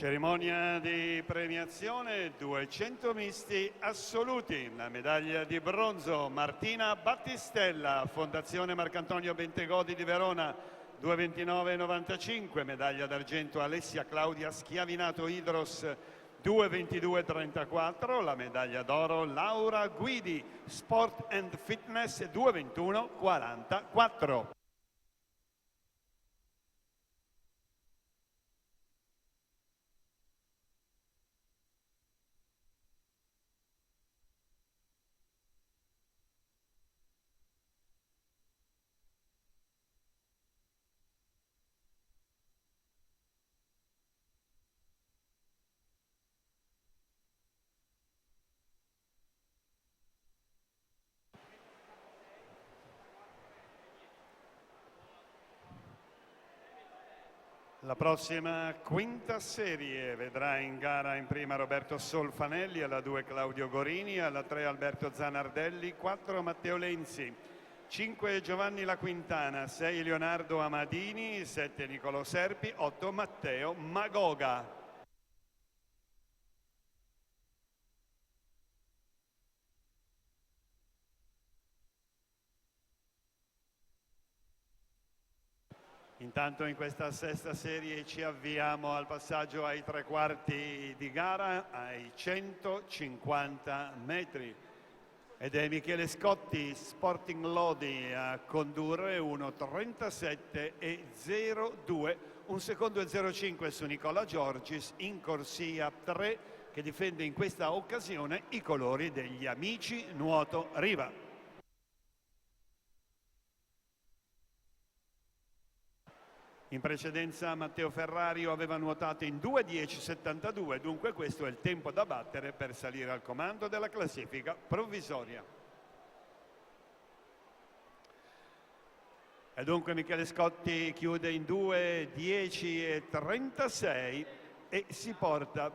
Cerimonia di premiazione 200 misti assoluti. La medaglia di bronzo Martina Battistella, Fondazione Marcantonio Bentegodi di Verona, 2:29,95. Medaglia d'argento Alessia Claudia Schiavinato Idros, 2:22,34. La medaglia d'oro Laura Guidi, Sport and Fitness, 2:21,44. La prossima quinta serie vedrà in gara in prima Roberto Solfanelli, alla 2 Claudio Gorini, alla 3 Alberto Zanardelli, 4 Matteo Lenzi, 5 Giovanni La Quintana, 6 Leonardo Amadini, 7 Nicolò Serpi, 8 Matteo Magoga. Intanto in questa sesta serie ci avviamo al passaggio ai 3/4 di gara, ai 150 metri. Ed è Michele Scotti, Sporting Lodi, a condurre 1:37,02. Un secondo e 0,5 su Nicola Giorgis, in corsia 3, che difende in questa occasione i colori degli Amici Nuoto Riva. In precedenza Matteo Ferrario aveva nuotato in 2:10,72, dunque questo è il tempo da battere per salire al comando della classifica provvisoria. E dunque Michele Scotti chiude in 2:10,36 e si porta